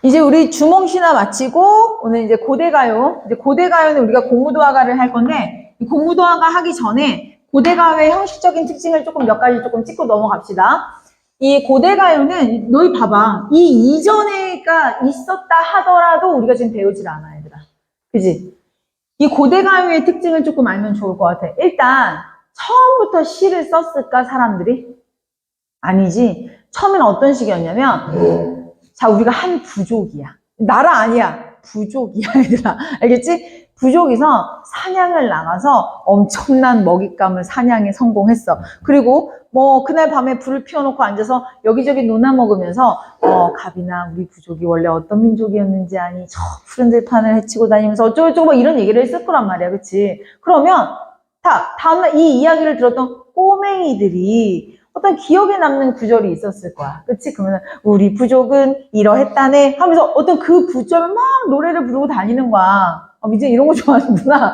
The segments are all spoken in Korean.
이제 우리 주몽시나 마치고 오늘 이제 고대가요. 이제 고대가요는 우리가 공무도화가를 할 건데 이 공무도화가 하기 전에 고대가요의 형식적인 특징을 조금 몇 가지 조금 찍고 넘어갑시다. 이 고대가요는 너희 봐봐. 이 이전에가 있었다 하더라도 우리가 지금 배우질 않아 얘들아. 그지? 이 고대가요의 특징을 조금 알면 좋을 것 같아. 일단 처음부터 시를 썼을까 사람들이? 아니지. 처음에는 어떤 식이었냐면 자, 우리가 한 부족이야. 나라 아니야. 부족이야, 얘들아. 알겠지? 부족이서 사냥을 나가서 엄청난 먹잇감을 사냥에 성공했어. 그리고 뭐 그날 밤에 불을 피워놓고 앉아서 여기저기 논아 먹으면서 갑이나 우리 부족이 원래 어떤 민족이었는지 아니 저 푸른 들판을 헤치고 다니면서 어쩌고저쩌고 뭐 이런 얘기를 했을 거란 말이야. 그치? 그러면 다음날 이 이야기를 들었던 꼬맹이들이 어떤 기억에 남는 구절이 있었을 거야. 그치? 그러면 우리 부족은 이러했다네 하면서 어떤 그 구절을 막 노래를 부르고 다니는 거야. 이제 이런 거 좋아하는구나.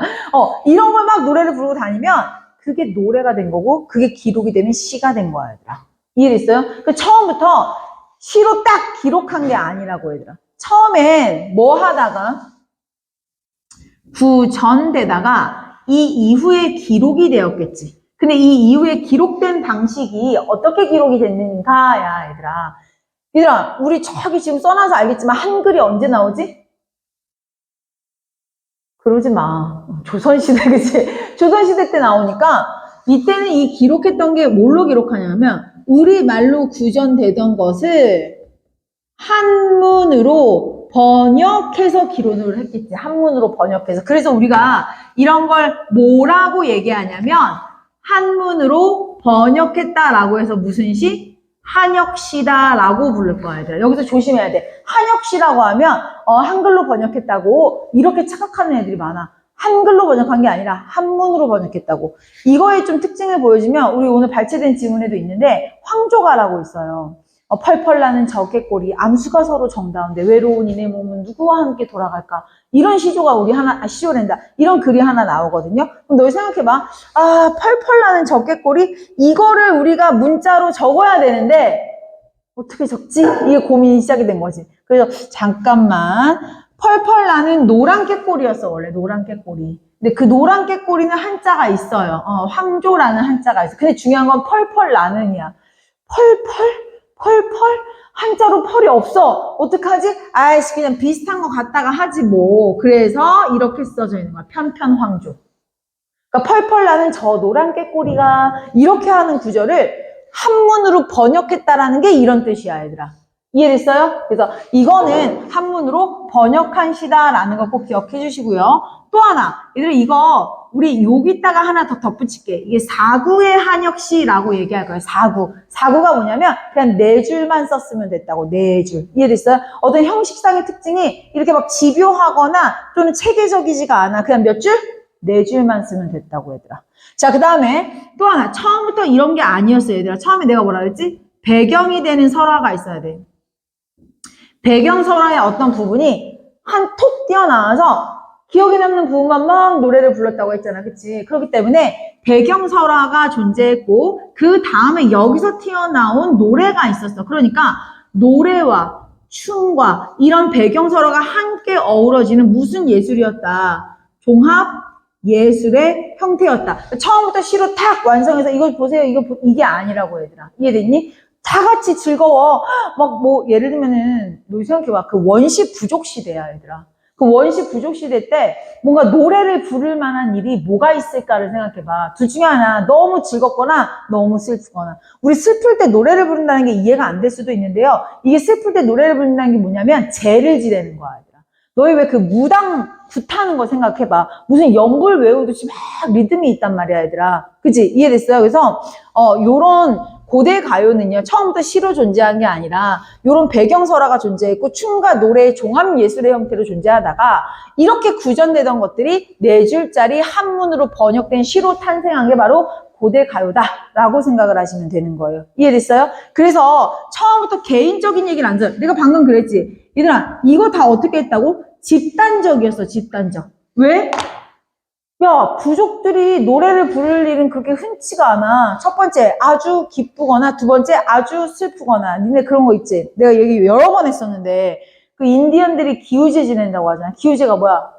이런 걸 막 노래를 부르고 다니면 그게 노래가 된 거고 그게 기록이 되면 시가 된 거야, 얘들아. 이해됐어요? 그 처음부터 시로 딱 기록한 게 아니라고, 얘들아. 처음엔 뭐 하다가 구전되다가 이 이후에 기록이 되었겠지. 근데 이 이후에 기록된 방식이 어떻게 기록이 됐는가야, 얘들아. 얘들아, 우리 저기 지금 써놔서 알겠지만 한글이 언제 나오지? 그러지 마. 조선시대, 그치? 조선시대 때 나오니까 이때는 이 기록했던 게 뭘로 기록하냐면 우리말로 구전되던 것을 한문으로 번역해서 기록을 했겠지. 한문으로 번역해서. 그래서 우리가 이런 걸 뭐라고 얘기하냐면 한문으로 번역했다라고 해서 무슨 시? 한역시다라고 부를 거야, 얘들아. 여기서 조심해야 돼. 한역시라고 하면 한글로 번역했다고 이렇게 착각하는 애들이 많아. 한글로 번역한 게 아니라 한문으로 번역했다고. 이거에 좀 특징을 보여주면 우리 오늘 발췌된 지문에도 있는데 황조가라고 있어요. 펄펄 나는 저개꼬리 암수가 서로 정다운데 외로운 이내 몸은 누구와 함께 돌아갈까? 이런 시조가 우리 시조랜다. 이런 글이 하나 나오거든요. 그럼 너희 생각해봐. 펄펄 나는 저개꼬리 이거를 우리가 문자로 적어야 되는데 어떻게 적지? 이게 고민이 시작이 된 거지. 그래서 잠깐만. 펄펄 나는 노란 깨꼬리였어, 원래 노란 깨꼬리. 근데 그 노란 깨꼬리는 한자가 있어요. 황조라는 한자가 있어. 근데 중요한 건 펄펄 나는이야. 펄펄 한자로 펄이 없어. 어떡하지? 아이씨 그냥 비슷한 거 갖다가 하지 뭐. 그래서 이렇게 써져 있는 거야. 편편황조. 그러니까 펄펄 나는 저 노란 깨꼬리가 이렇게 하는 구절을 한문으로 번역했다라는 게 이런 뜻이야, 얘들아. 이해됐어요? 그래서 이거는 한문으로 번역한 시다라는 거 꼭 기억해 주시고요. 또 하나, 얘들 이거 우리 여기다가 하나 더 덧붙일게. 이게 사구의 한역시라고 얘기할 거예요. 사구가 뭐냐면 그냥 네 줄만 썼으면 됐다고. 네 줄. 이해됐어요? 어떤 형식상의 특징이 이렇게 막 집요하거나 또는 체계적이지가 않아. 그냥 몇 줄? 네 줄만 쓰면 됐다고, 얘들아. 자, 그 다음에 또 하나. 처음부터 이런 게 아니었어요, 얘들아. 처음에 내가 뭐라 그랬지? 배경이 되는 설화가 있어야 돼. 배경 설화의 어떤 부분이 한 톡 튀어나와서 기억에 남는 부분만 막 노래를 불렀다고 했잖아. 그치? 그렇기 때문에 배경 설화가 존재했고 그 다음에 여기서 튀어나온 노래가 있었어. 그러니까 노래와 춤과 이런 배경 설화가 함께 어우러지는 무슨 예술이었다. 종합 예술의 형태였다. 처음부터 시로 탁 완성해서 이걸 보세요. 이게 아니라고, 얘들아. 이해됐니? 다 같이 즐거워. 막 뭐 예를 들면은 너 생각해봐. 그 원시 부족 시대야, 얘들아. 그 원시 부족 시대 때 뭔가 노래를 부를 만한 일이 뭐가 있을까를 생각해봐. 둘 중에 하나. 너무 즐겁거나 너무 슬프거나. 우리 슬플 때 노래를 부른다는 게 이해가 안 될 수도 있는데요. 이게 슬플 때 노래를 부른다는 게 뭐냐면 죄를 지내는 거야, 얘들아. 너희 왜 그 무당 굿하는 거 생각해봐. 무슨 연불 외우듯이 막 리듬이 있단 말이야, 얘들아. 그치? 이해됐어요? 그래서 요런 고대 가요는요, 처음부터 시로 존재한 게 아니라 이런 배경설화가 존재했고 춤과 노래의 종합예술의 형태로 존재하다가 이렇게 구전되던 것들이 네 줄짜리 한문으로 번역된 시로 탄생한 게 바로 고대 가요다라고 생각을 하시면 되는 거예요. 이해됐어요? 그래서 처음부터 개인적인 얘기를 안 줘. 내가 방금 그랬지. 얘들아, 이거 다 어떻게 했다고? 집단적이었어, 집단적. 왜? 야, 부족들이 노래를 부를 일은 그렇게 흔치가 않아. 첫 번째, 아주 기쁘거나, 두 번째, 아주 슬프거나. 니네 그런 거 있지? 내가 얘기 여러 번 했었는데, 그 인디언들이 기우제 지낸다고 하잖아. 기우제가 뭐야?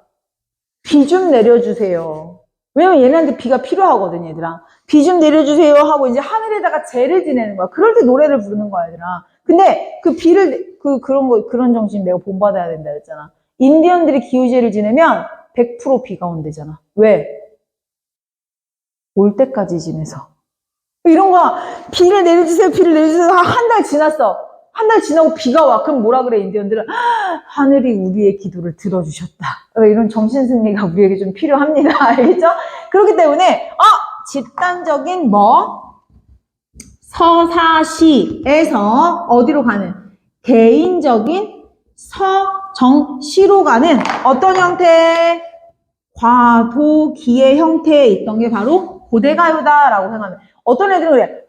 비 좀 내려주세요. 왜냐면 얘네한테 비가 필요하거든, 얘들아. 비 좀 내려주세요 하고 이제 하늘에다가 재를 지내는 거야. 그럴 때 노래를 부르는 거야, 얘들아. 근데 그 비를, 그런 정신 내가 본받아야 된다 했잖아. 인디언들이 기우제를 지내면 100% 비가 온대잖아. 왜? 올 때까지 지내서. 이런 거야. 비를 내려주세요, 비를 내려주세요. 한 달 지났어. 한 달 지나고 비가 와. 그럼 뭐라 그래, 인디언들은? 하늘이 우리의 기도를 들어주셨다. 이런 정신승리가 우리에게 좀 필요합니다. 알겠죠? 그렇기 때문에, 집단적인 서사시에서 어디로 가는? 개인적인 서정시로 가는 어떤 형태? 과도기의 형태에 있던 게 바로 고대가요다라고 생각하면 어떤 애들은 그래.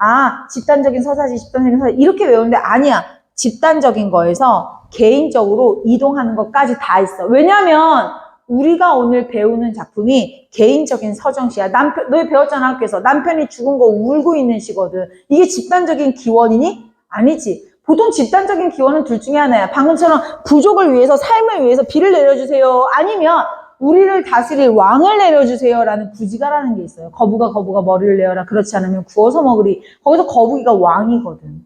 집단적인 서사시, 집단적인 서사시 이렇게 외우는데 아니야. 집단적인 거에서 개인적으로 이동하는 것까지 다 있어. 왜냐면 우리가 오늘 배우는 작품이 개인적인 서정시야. 너희 배웠잖아, 학교에서. 남편이 죽은 거 울고 있는 시거든. 이게 집단적인 기원이니? 아니지. 보통 집단적인 기원은 둘 중에 하나야. 방금처럼 부족을 위해서, 삶을 위해서 비를 내려주세요. 아니면 우리를 다스릴 왕을 내려주세요라는 구지가라는 게 있어요. 거부가 머리를 내어라. 그렇지 않으면 구워서 먹으리. 거기서 거북이가 왕이거든.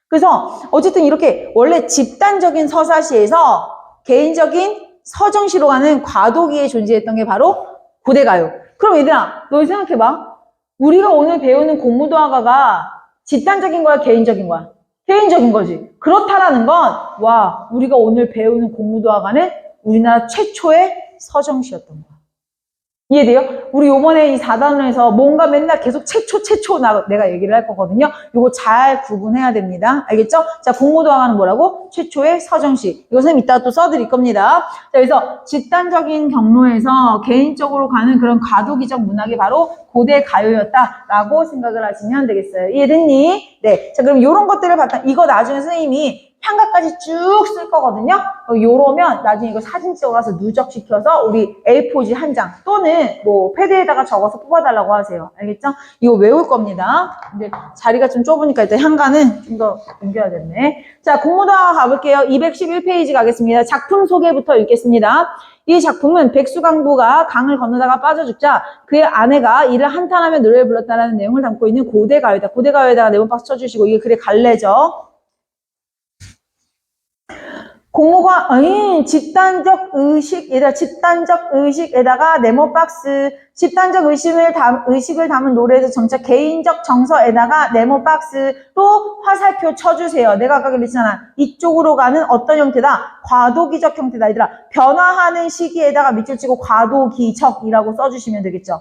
그래서 어쨌든 이렇게 원래 집단적인 서사시에서 개인적인 서정시로 가는 과도기에 존재했던 게 바로 고대가요. 그럼 얘들아, 너 생각해봐. 우리가 오늘 배우는 공무도화가가 집단적인 거야, 개인적인 거야? 개인적인 거지. 그렇다라는 건, 우리가 오늘 배우는 공무도화가는 우리나라 최초의 서정시였던 거야. 이해돼요? 우리 요번에 이 4단원에서 뭔가 맨날 계속 최초 내가 얘기를 할 거거든요. 요거 잘 구분해야 됩니다. 알겠죠? 자, 공모도화가는 뭐라고? 최초의 서정시. 이것은 이따가 또 써드릴 겁니다. 자, 그래서 집단적인 경로에서 개인적으로 가는 그런 과도기적 문학이 바로 고대 가요였다라고 생각을 하시면 되겠어요. 이해됐니? 네. 자, 그럼 요런 것들을 봤다. 이거 나중에 선생님이 평가까지 쭉 쓸 거거든요. 요러면 나중에 이거 사진 찍어가서 누적시켜서 우리 A4지 한 장 또는 뭐 패드에다가 적어서 뽑아달라고 하세요. 알겠죠? 이거 외울 겁니다. 이제 자리가 좀 좁으니까 일단 현관은 좀 더 옮겨야겠네. 자, 공모도화 가볼게요. 211페이지 가겠습니다. 작품 소개부터 읽겠습니다. 이 작품은 백수강부가 강을 건너다가 빠져 죽자 그의 아내가 이를 한탄하며 노래를 불렀다는 내용을 담고 있는 고대가요다. 고대가요에다가 네모박스 쳐주시고 이게 글의 갈래죠. 공모가 집단적 의식에다가 네모박스, 집단적 의식을 담은 노래에서 정착 개인적 정서에다가 네모박스로 화살표 쳐주세요. 내가 아까 그랬잖아. 이쪽으로 가는 어떤 형태다? 과도기적 형태다. 얘들아, 변화하는 시기에다가 밑줄 치고 과도기적이라고 써주시면 되겠죠.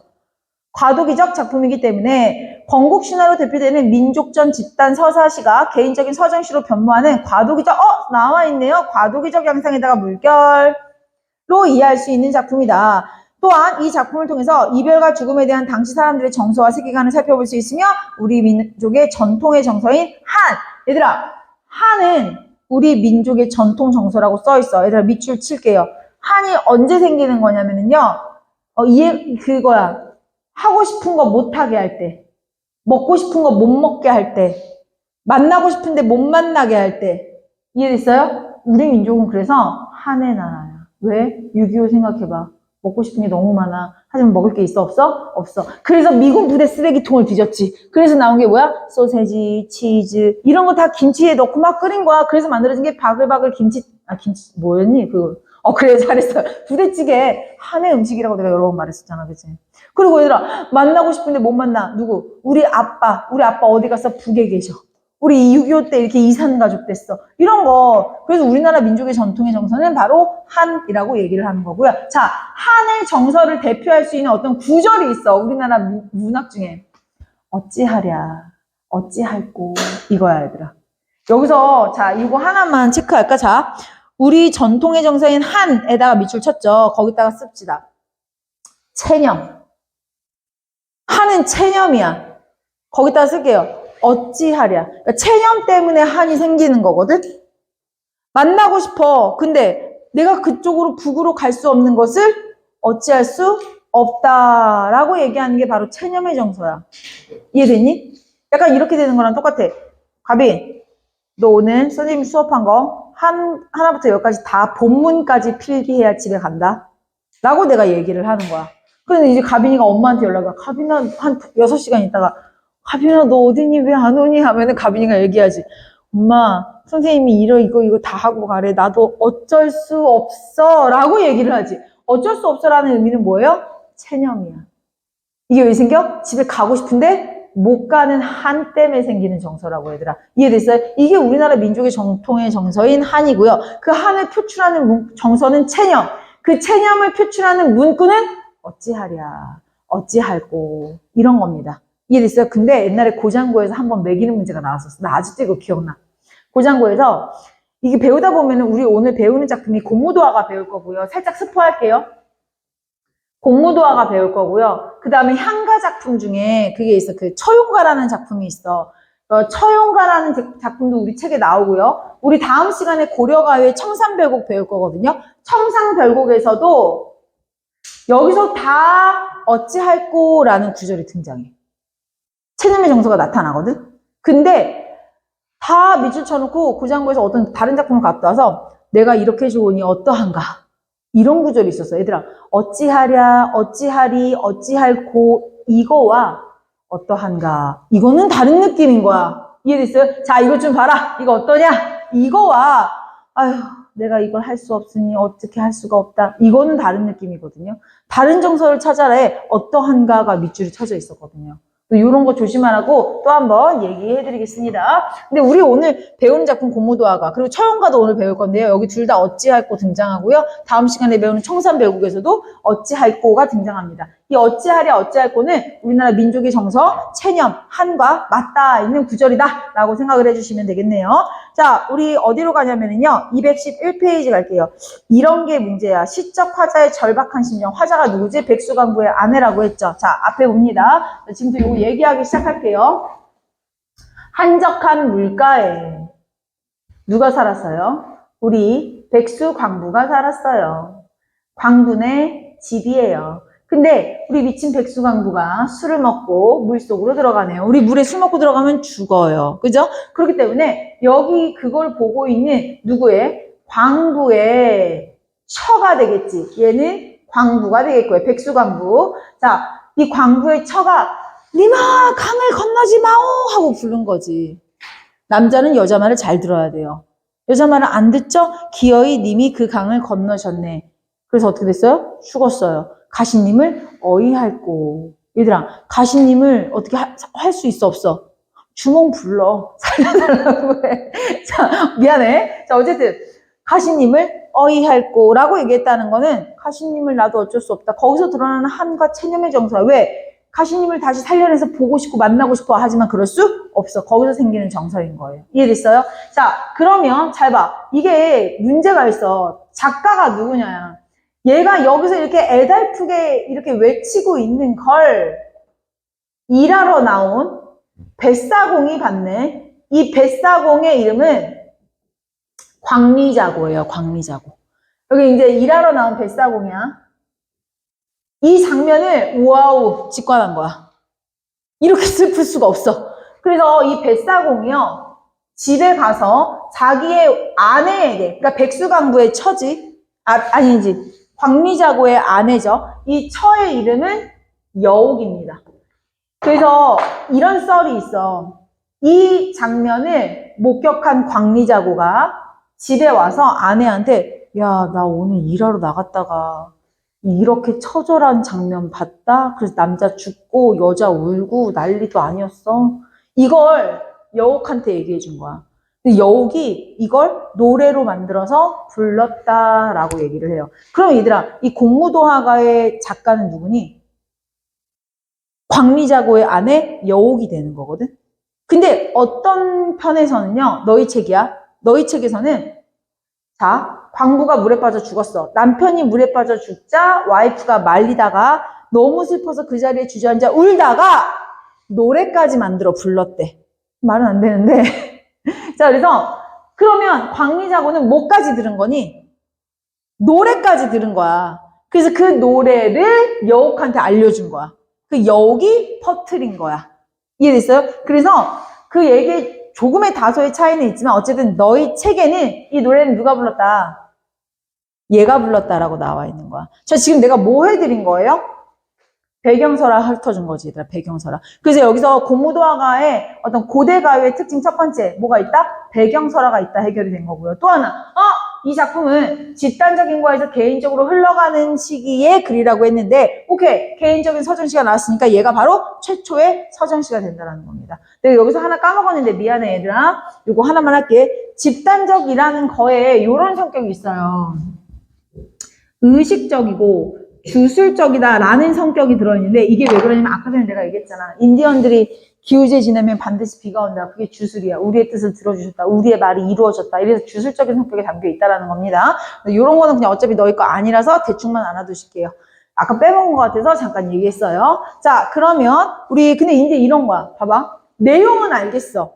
과도기적 작품이기 때문에 건국신화로 대표되는 민족전 집단 서사시가 개인적인 서정시로 변모하는 과도기적, 나와 있네요. 과도기적 양상에다가 물결로 이해할 수 있는 작품이다. 또한 이 작품을 통해서 이별과 죽음에 대한 당시 사람들의 정서와 세계관을 살펴볼 수 있으며 우리 민족의 전통의 정서인 한. 얘들아, 한은 우리 민족의 전통 정서라고 써있어. 얘들아, 밑줄 칠게요. 한이 언제 생기는 거냐면요. 그거야. 하고 싶은 거 못하게 할 때, 먹고 싶은 거 못 먹게 할 때, 만나고 싶은데 못 만나게 할 때. 이해됐어요? 우리 민족은 그래서 한의 나라야. 왜? 6.25 생각해봐. 먹고 싶은 게 너무 많아. 하지만 먹을 게 있어? 없어? 없어. 그래서 미군 부대 쓰레기통을 뒤졌지. 그래서 나온 게 뭐야? 소세지, 치즈 이런 거 다 김치에 넣고 막 끓인 거야. 그래서 만들어진 게 바글바글 김치 뭐였니? 그래, 잘했어. 부대찌개 한의 음식이라고 내가 여러 번 말했었잖아, 그치? 그리고 얘들아, 만나고 싶은데 못 만나. 누구? 우리 아빠 어디 가서 북에 계셔. 우리 6.25 때 이렇게 이산 가족 됐어. 이런 거. 그래서 우리나라 민족의 전통의 정서는 바로 한이라고 얘기를 하는 거고요. 자, 한의 정서를 대표할 수 있는 어떤 구절이 있어. 우리나라 문학 중에. 어찌하랴, 어찌할꼬. 이거야, 얘들아. 여기서, 자, 이거 하나만 체크할까? 자, 우리 전통의 정서인 한에다가 밑줄 쳤죠. 거기다가 씁시다. 체념. 한은 체념이야. 거기다가 쓸게요. 어찌하랴. 그러니까 체념 때문에 한이 생기는 거거든? 만나고 싶어. 근데 내가 그쪽으로 북으로 갈 수 없는 것을 어찌할 수 없다라고 얘기하는 게 바로 체념의 정서야. 이해됐니? 약간 이렇게 되는 거랑 똑같아. 가빈, 너 오늘 선생님이 수업한 거 하나부터 열까지 다 본문까지 필기해야 집에 간다. 라고 내가 얘기를 하는 거야. 그런데 이제 가빈이가 엄마한테 연락이 와. 가빈아, 한 6시간 있다가, 가빈아, 너 어디니? 왜 안 오니? 하면은 가빈이가 얘기하지. 엄마, 선생님이 이거 다 하고 가래. 나도 어쩔 수 없어. 라고 얘기를 하지. 어쩔 수 없어라는 의미는 뭐예요? 체념이야. 이게 왜 생겨? 집에 가고 싶은데 못 가는 한 때문에 생기는 정서라고 얘들아. 이해됐어요? 이게 우리나라 민족의 정통의 정서인 한이고요. 그 한을 표출하는 정서는 체념. 그 체념을 표출하는 문구는 어찌하랴, 어찌할꼬 이런 겁니다. 이해됐어요? 근데 옛날에 고장고에서 한번 매기는 문제가 나왔었어. 나 아직도 이거 기억나. 고장고에서 이게 배우다 보면은 우리 오늘 배우는 작품이 공무도화가 배울 거고요. 살짝 스포할게요. 공무도화가 배울 거고요. 그 다음에 향가 작품 중에 그게 있어. 그 처용가라는 작품이 있어. 처용가라는 작품도 우리 책에 나오고요. 우리 다음 시간에 고려가의 청산별곡 배울 거거든요. 청산별곡에서도 여기서 다 어찌할꼬라는 구절이 등장해. 체념의 정서가 나타나거든. 근데 다 밑줄 쳐놓고 고장고에서 어떤 다른 작품을 갖다 와서 내가 이렇게 좋으니 어떠한가 이런 구절이 있었어. 얘들아, 어찌하랴, 어찌하리, 어찌할꼬 이거와 어떠한가 이거는 다른 느낌인 거야. 이해됐어요? 자, 이거 좀 봐라. 이거 어떠냐? 이거와 아휴 내가 이걸 할 수 없으니 어떻게 할 수가 없다. 이거는 다른 느낌이거든요. 다른 정서를 찾아라에 어떠한가가 밑줄이 쳐져 있었거든요. 이런 거 조심하라고 또 한번 얘기해 드리겠습니다. 근데 우리 오늘 배우는 작품 공무도화가 그리고 처용가도 오늘 배울 건데요. 여기 둘 다 어찌할꼬 등장하고요. 다음 시간에 배우는 청산별곡에서도 어찌할꼬가 등장합니다. 이 어찌하랴 어찌할꼬는 우리나라 민족의 정서, 체념, 한과 맞닿아 있는 구절이다 라고 생각을 해주시면 되겠네요. 자, 우리 어디로 가냐면요. 211페이지 갈게요. 이런 게 문제야. 시적 화자의 절박한 심정. 화자가 누구지? 백수강부의 아내라고 했죠. 자, 앞에 봅니다. 지금부터 이거 얘기하기 시작할게요. 한적한 물가에 누가 살았어요? 우리 백수광부가 살았어요. 광부네 집이에요. 근데 우리 미친 백수광부가 술을 먹고 물속으로 들어가네요. 우리 물에 술 먹고 들어가면 죽어요. 그죠? 그렇기 때문에 여기 그걸 보고 있는 누구의? 광부의 처가 되겠지. 얘는 광부가 되겠고요. 백수광부. 자, 이 광부의 처가 니마 강을 건너지 마오 하고 부른 거지. 남자는 여자 말을 잘 들어야 돼요. 여자 말을 안 듣죠? 기어이 님이 그 강을 건너셨네. 그래서 어떻게 됐어요? 죽었어요. 가시님을 어이할꼬. 얘들아, 가시님을 어떻게 할 수 있어 없어? 주몽 불러. 살려달라고 해. 자, 미안해. 자, 어쨌든 가시님을 어이할꼬라고 얘기했다는 거는 가시님을 나도 어쩔 수 없다. 거기서 드러나는 한과 체념의 정서야. 왜? 가시님을 다시 살려내서 보고 싶고 만나고 싶어 하지만 그럴 수 없어. 거기서 생기는 정서인 거예요. 이해됐어요? 자, 그러면 잘 봐. 이게 문제가 있어. 작가가 누구냐. 얘가 여기서 이렇게 애달프게 이렇게 외치고 있는 걸 일하러 나온 뱃사공이 봤네. 이 뱃사공의 이름은 광리자고예요. 광리자고. 여기 이제 일하러 나온 뱃사공이야. 이 장면을 우와우 직관한 거야. 이렇게 슬플 수가 없어. 그래서 이 뱃사공이요. 집에 가서 자기의 아내에게, 그러니까 백수강부의 처지, 아니지. 광리자고의 아내죠. 이 처의 이름은 여옥입니다. 그래서 이런 썰이 있어. 이 장면을 목격한 광리자고가 집에 와서 아내한테 야, 나 오늘 일하러 나갔다가 이렇게 처절한 장면 봤다? 그래서 남자 죽고 여자 울고 난리도 아니었어. 이걸 여옥한테 얘기해 준 거야. 근데 여옥이 이걸 노래로 만들어서 불렀다라고 얘기를 해요. 그럼 얘들아, 이 공무도화가의 작가는 누구니? 광리자고의 아내 여옥이 되는 거거든. 근데 어떤 편에서는요, 너희 책이야. 너희 책에서는 자, 광부가 물에 빠져 죽었어. 남편이 물에 빠져 죽자 와이프가 말리다가 너무 슬퍼서 그 자리에 주저앉아 울다가 노래까지 만들어 불렀대. 말은 안 되는데. 자, 그래서 그러면 광리자고는 뭐까지 들은 거니? 노래까지 들은 거야. 그래서 그 노래를 여옥한테 알려준 거야. 그 여옥이 퍼뜨린 거야. 이해됐어요? 그래서 그 얘기 조금의 다소의 차이는 있지만 어쨌든 너희 책에는 이 노래는 누가 불렀다? 얘가 불렀다라고 나와 있는 거야. 자, 지금 내가 뭐 해드린 거예요? 배경설화 훑어준 거지, 얘들아, 배경설화. 그래서 여기서 고무도화가의 어떤 고대가요의 특징 첫 번째, 뭐가 있다? 배경설화가 있다 해결이 된 거고요. 또 하나, 이 작품은 집단적인 거에서 개인적으로 흘러가는 시기의 글이라고 했는데, 오케이, 개인적인 서정시가 나왔으니까 얘가 바로 최초의 서정시가 된다는 겁니다. 내가 여기서 하나 까먹었는데 미안해, 얘들아. 이거 하나만 할게. 집단적이라는 거에 이런 성격이 있어요. 의식적이고 주술적이다라는 성격이 들어있는데 이게 왜 그러냐면 아까 전에 내가 얘기했잖아. 인디언들이 기우제 지내면 반드시 비가 온다. 그게 주술이야. 우리의 뜻을 들어주셨다. 우리의 말이 이루어졌다. 이래서 주술적인 성격이 담겨 있다는 겁니다. 이런 거는 그냥 어차피 너희 거 아니라서 대충만 알아두실게요. 아까 빼먹은 것 같아서 잠깐 얘기했어요. 자, 그러면 우리 근데 이제 이런 거야. 봐봐. 내용은 알겠어.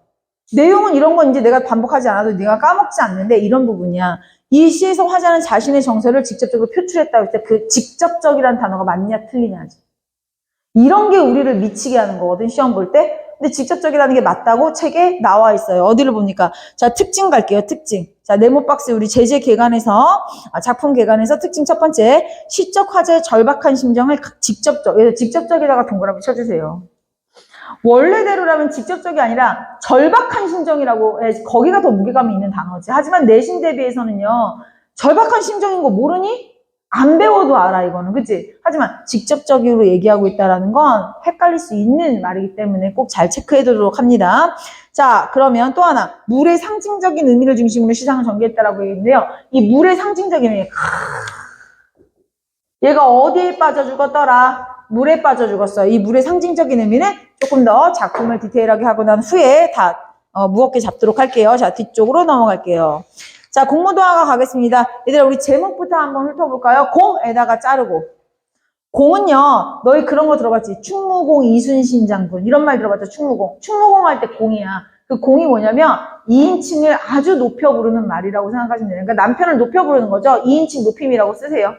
내용은 이런 건 이제 내가 반복하지 않아도 내가 까먹지 않는데 이런 부분이야. 이 시에서 화자는 자신의 정서를 직접적으로 표출했다고 할 때 그 직접적이라는 단어가 맞냐 틀리냐지. 이런 게 우리를 미치게 하는 거거든, 시험 볼 때. 근데 직접적이라는 게 맞다고 책에 나와 있어요. 어디를 보니까. 자, 특징 갈게요, 특징. 자, 네모박스 우리 제재 개관에서, 작품 개관에서 특징 첫 번째. 시적 화자의 절박한 심정을 직접적이다가 동그라미 쳐주세요. 원래대로라면 직접적이 아니라 절박한 심정이라고 해. 거기가 더 무게감이 있는 단어지. 하지만 내신 대비해서는요. 절박한 심정인 거 모르니? 안 배워도 알아 이거는. 그치? 하지만 직접적으로 얘기하고 있다는 건 헷갈릴 수 있는 말이기 때문에 꼭 잘 체크해두도록 합니다. 자, 그러면 또 하나. 물의 상징적인 의미를 중심으로 시상을 전개했다라고 얘기했는데요. 이 물의 상징적인 의미. 얘가 어디에 빠져 죽었더라? 물에 빠져 죽었어요. 이 물의 상징적인 의미는 조금 더 작품을 디테일하게 하고 난 후에 다 무겁게 잡도록 할게요. 자, 뒤쪽으로 넘어갈게요. 자, 공모도화가 가겠습니다. 얘들아, 우리 제목부터 한번 훑어볼까요? 공에다가 자르고. 공은요, 너희 그런 거 들어봤지? 충무공 이순신 장군. 이런 말 들어봤죠? 충무공. 충무공 할 때 공이야. 그 공이 뭐냐면 2인칭을 아주 높여 부르는 말이라고 생각하시면 돼요. 그러니까 남편을 높여 부르는 거죠. 2인칭 높임이라고 쓰세요.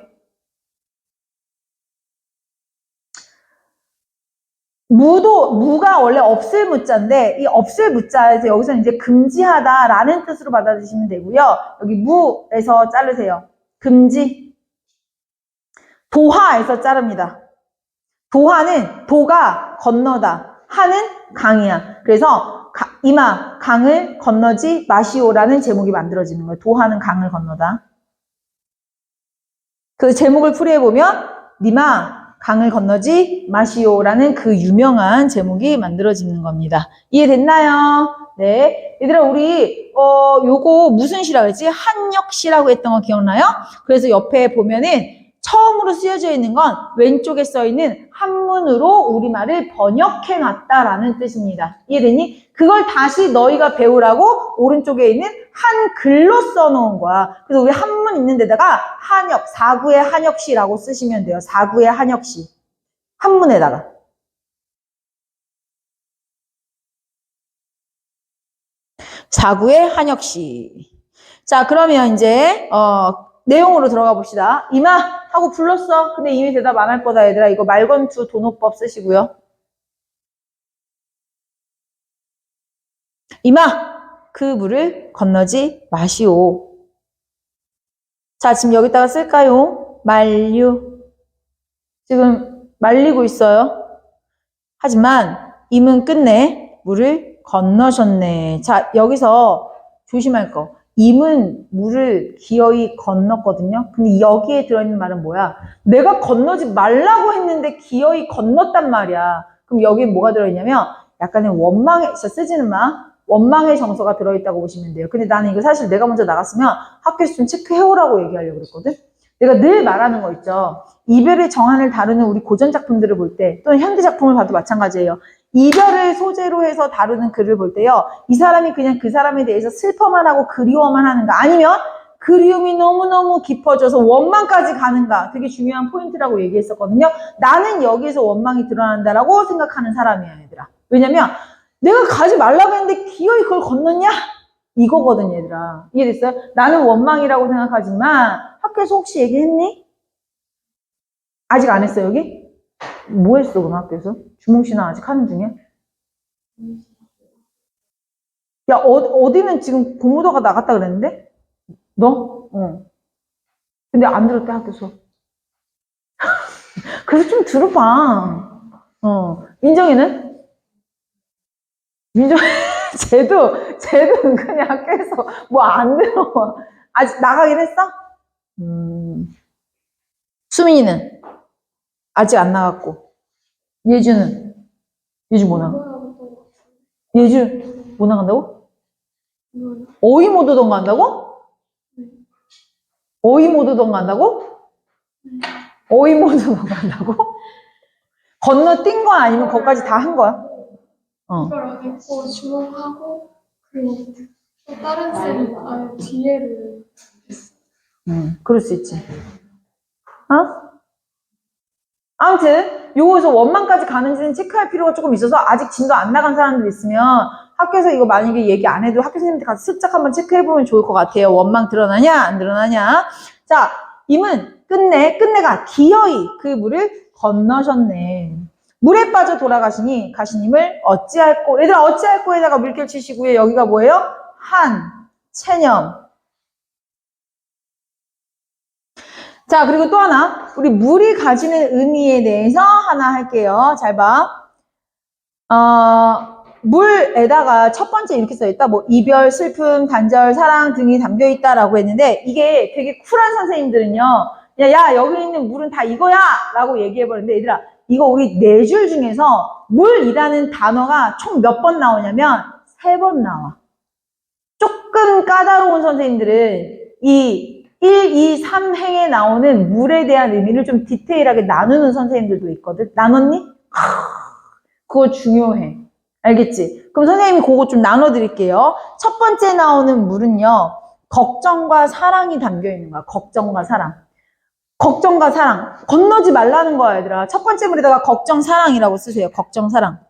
무가 원래 없을 무자인데, 이 없을 무자에서 여기서 이제 금지하다라는 뜻으로 받아주시면 되고요. 여기 무에서 자르세요. 금지. 도하에서 자릅니다. 도하는 도가 건너다. 하는 강이야. 그래서 이마 강을 건너지 마시오라는 제목이 만들어지는 거예요. 도하는 강을 건너다. 그 제목을 풀이해보면 니마 강을 건너지 마시오라는 그 유명한 제목이 만들어지는 겁니다. 이해됐나요? 네. 얘들아, 우리, 요거 무슨 시라고 했지? 한역시라고 했던 거 기억나요? 그래서 옆에 보면은 처음으로 쓰여져 있는 건 왼쪽에 써 있는 한문으로 우리말을 번역해 놨다라는 뜻입니다. 이해되니? 그걸 다시 너희가 배우라고 오른쪽에 있는 한글로 써놓은 거야. 그래서 우리 한문 있는 데다가 한역, 사구의 한역시라고 쓰시면 돼요. 사구의 한역시. 한문에다가. 사구의 한역시. 자, 그러면 이제 내용으로 들어가 봅시다. 이마 하고 불렀어. 근데 이미 대답 안 할 거다, 얘들아. 이거 말건투 도노법 쓰시고요. 이마 그 물을 건너지 마시오. 자, 지금 여기다가 쓸까요? 만류. 지금 말리고 있어요. 하지만 임은 끝내 물을 건너셨네. 자, 여기서 조심할 거. 임은 물을 기어이 건넜거든요. 근데 여기에 들어있는 말은 뭐야? 내가 건너지 말라고 했는데 기어이 건넜단 말이야. 그럼 여기에 뭐가 들어있냐면 약간의 원망의, 쓰지는 마. 원망의 정서가 들어있다고 보시면 돼요. 근데 나는 이거 사실 내가 먼저 나갔으면 학교에서 좀 체크해오라고 얘기하려고 그랬거든. 내가 늘 말하는 거 있죠. 이별의 정한을 다루는 우리 고전 작품들을 볼 때, 또는 현대 작품을 봐도 마찬가지예요. 이별을 소재로 해서 다루는 글을 볼 때요. 이 사람이 그냥 그 사람에 대해서 슬퍼만 하고 그리워만 하는가, 아니면 그리움이 너무너무 깊어져서 원망까지 가는가, 되게 중요한 포인트라고 얘기했었거든요. 나는 여기에서 원망이 드러난다라고 생각하는 사람이야, 얘들아. 왜냐면 내가 가지 말라고 했는데 기어이 그걸 건넜냐? 이거거든, 얘들아. 이해됐어요? 나는 원망이라고 생각하지만 학교에서 혹시 얘기했니? 아직 안 했어, 여기? 뭐 했어, 그럼 학교에서? 주몽 씨는 아직 하는 중이야? 야, 어디는 지금 공무도가 나갔다 그랬는데? 너? 근데 안 들었대, 학교 수업. 그래서 좀 들어봐. 민정이는? 민정, 쟤도 은근히 학교에서 뭐 안 들어. 아직 나가긴 했어? 수민이는? 아직 안 나갔고. 예주는? 예주 뭐 나가? 예주 뭐 나간다고? 어이 모드동 간다고? 어이 모드동 간다고? 어이 모드동 간다고? 건너뛴 거 아니면 거기까지 다 한 거야? 이걸 안 했고 주목하고 그리고 또 다른 쌤은 아예 뒤에를 그럴 수 있지. 어? 아무튼 요거에서 원만까지 가는지는 체크할 필요가 조금 있어서 아직 진도 안 나간 사람들 있으면 학교에서 이거 만약에 얘기 안 해도 학교 선생님한테 가서 슬쩍 한번 체크해보면 좋을 것 같아요. 원망 드러나냐 안 드러나냐. 자, 임은 끝내가 기어이 그 물을 건너셨네. 물에 빠져 돌아가시니 가시님을 어찌할꼬. 얘들아, 어찌할꼬에다가 물결 치시고요. 여기가 뭐예요? 한, 체념. 자, 그리고 또 하나, 우리 물이 가지는 의미에 대해서 하나 할게요. 잘 봐. 물에다가 첫 번째 이렇게 써있다. 뭐, 이별, 슬픔, 단절, 사랑 등이 담겨있다라고 했는데, 이게 되게 쿨한 선생님들은요, 야, 여기 있는 물은 다 이거야! 라고 얘기해버렸는데, 얘들아, 이거 우리 네 줄 중에서 물이라는 단어가 총 몇 번 나오냐면, 3번 나와. 조금 까다로운 선생님들은 이 1, 2, 3행에 나오는 물에 대한 의미를 좀 디테일하게 나누는 선생님들도 있거든. 나눴니? 그거 중요해. 알겠지? 그럼 선생님이 그거 좀 나눠드릴게요. 첫 번째 나오는 물은요. 걱정과 사랑이 담겨있는 거야. 걱정과 사랑. 걱정과 사랑. 건너지 말라는 거야, 얘들아. 첫 번째 물에다가 걱정, 사랑이라고 쓰세요. 걱정, 사랑.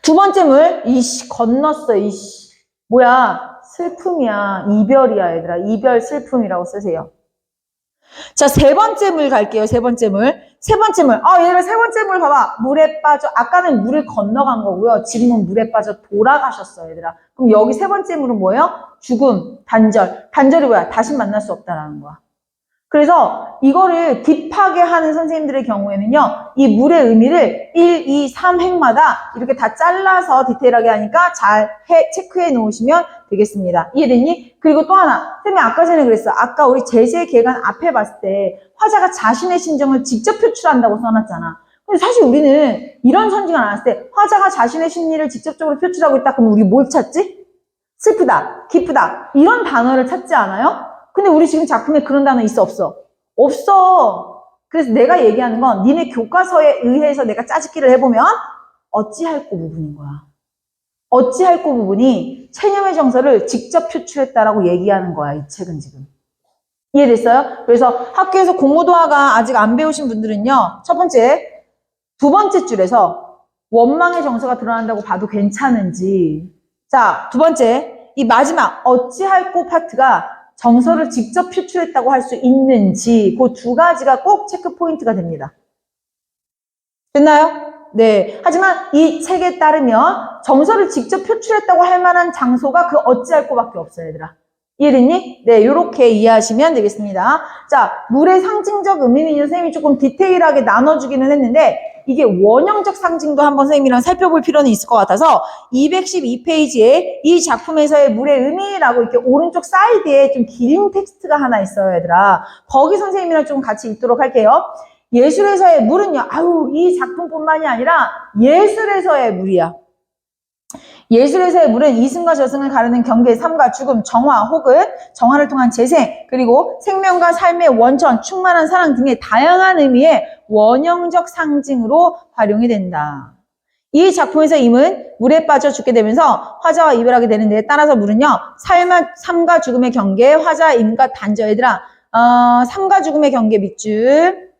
두 번째 물, 건넜어, 뭐야. 슬픔이야. 이별이야, 얘들아. 이별 슬픔이라고 쓰세요. 자, 세 번째 물 갈게요. 세 번째 물. 얘들아, 세 번째 물 봐봐. 물에 빠져. 아까는 물을 건너간 거고요. 지금은 물에 빠져 돌아가셨어요, 얘들아. 그럼 여기 세 번째 물은 뭐예요? 죽음, 단절. 단절이 뭐야? 다시 만날 수 없다라는 거야. 그래서 이거를 딥하게 하는 선생님들의 경우에는요, 이 물의 의미를 1, 2, 3행마다 이렇게 다 잘라서 디테일하게 하니까 잘 체크해 놓으시면 되겠습니다. 이해됐니? 그리고 또 하나, 선생님이 아까 전에 그랬어. 아까 우리 제시계간 앞에 봤을 때 화자가 자신의 심정을 직접 표출한다고 써놨잖아. 근데 사실 우리는 이런 선지가 나왔을 때 화자가 자신의 심리를 직접적으로 표출하고 있다. 그럼 우리 뭘 찾지? 슬프다, 기쁘다 이런 단어를 찾지 않아요? 근데 우리 지금 작품에 그런 단어 있어, 없어? 없어. 그래서 내가 얘기하는 건 니네 교과서에 의해서 내가 짜집기를 해보면 어찌할꼬 부분인 거야. 어찌할꼬 부분이 체념의 정서를 직접 표출했다라고 얘기하는 거야, 이 책은 지금. 이해됐어요? 그래서 학교에서 공무도화가 아직 안 배우신 분들은요, 두 번째 줄에서 원망의 정서가 드러난다고 봐도 괜찮은지. 자, 두 번째, 이 마지막 어찌할꼬 파트가 정서를 직접 표출했다고 할 수 있는지 그 두 가지가 꼭 체크 포인트가 됩니다. 됐나요? 네. 하지만 이 책에 따르면 정서를 직접 표출했다고 할 만한 장소가 그 어찌할꼬밖에 없어요, 얘들아. 이해됐니? 네, 요렇게 이해하시면 되겠습니다. 자, 물의 상징적 의미는 선생님이 조금 디테일하게 나눠주기는 했는데 이게 원형적 상징도 한번 선생님이랑 살펴볼 필요는 있을 것 같아서 212페이지에 이 작품에서의 물의 의미라고 이렇게 오른쪽 사이드에 좀 긴 텍스트가 하나 있어요, 얘들아. 거기 선생님이랑 좀 같이 읽도록 할게요. 예술에서의 물은요, 이 작품뿐만이 아니라 예술에서의 물이야. 예술에서의 물은 이승과 저승을 가르는 경계, 삶과 죽음, 정화 혹은 정화를 통한 재생, 그리고 생명과 삶의 원천, 충만한 사랑 등의 다양한 의미의 원형적 상징으로 활용이 된다. 이 작품에서 임은 물에 빠져 죽게 되면서 화자와 이별하게 되는데 따라서 물은요, 삶과 죽음의 경계, 화자, 임과 단절. 얘들아, 삶과 죽음의 경계 밑줄,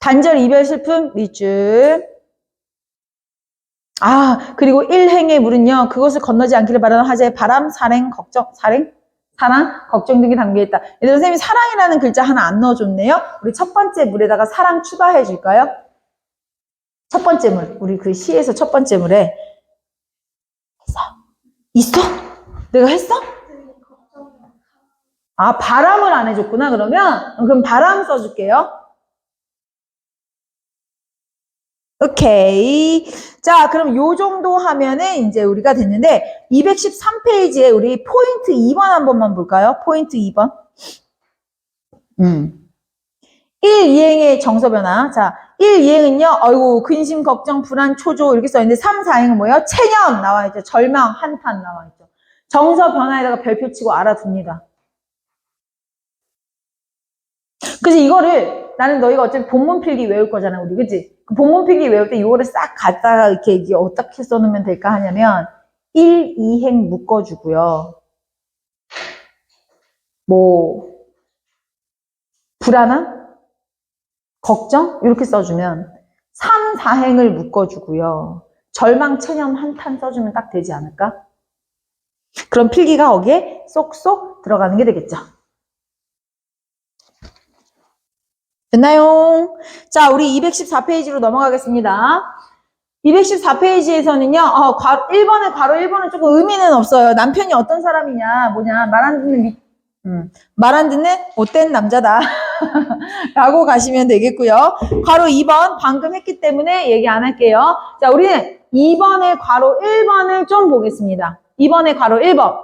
단절, 이별, 슬픔 밑줄. 그리고 일행의 물은요, 그것을 건너지 않기를 바라는 화자의 바람, 사랑, 걱정 등이 담겨있다. 얘들 선생님이 사랑이라는 글자 하나 안 넣어줬네요. 우리 첫 번째 물에다가 사랑 추가해 줄까요? 첫 번째 물, 우리 그 시에서 첫 번째 물에 있어? 내가 했어? 되게 걱정이야. 아, 바람을 안 해줬구나, 그러면? 그럼 바람 써줄게요. 오케이. 자, 그럼 요 정도 하면은 이제 우리가 됐는데, 213페이지에 우리 포인트 2번 한 번만 볼까요? 포인트 2번. 1이행의 정서 변화. 자, 1이행은요, 어이구, 근심, 걱정, 불안, 초조, 이렇게 써있는데, 3, 4행은 뭐예요? 체념 나와있죠. 절망, 한탄 나와있죠. 정서 변화에다가 별표 치고 알아둡니다. 그래서 이거를, 나는 너희가 어차피 본문 필기 외울 거잖아, 우리, 그치? 그 본문 필기 외울 때 이거를 싹 갖다가 이렇게 이제 어떻게 써놓으면 될까 하냐면, 1, 2행 묶어주고요. 뭐, 불안함? 걱정? 이렇게 써주면 3, 4행을 묶어주고요. 절망, 체념, 한탄 써주면 딱 되지 않을까? 그럼 필기가 거기에 쏙쏙 들어가는 게 되겠죠. 됐나요? 자, 우리 214페이지로 넘어가겠습니다. 214페이지에서는요, 1번의 괄호 1번은 조금 의미는 없어요. 남편이 어떤 사람이냐, 말 안 듣는 말 안 듣는 못된 남자다. 라고 가시면 되겠고요. 괄호 2번 방금 했기 때문에 얘기 안 할게요. 자, 우리는 2번의 괄호 1번을 좀 보겠습니다. 2번의 괄호 1번.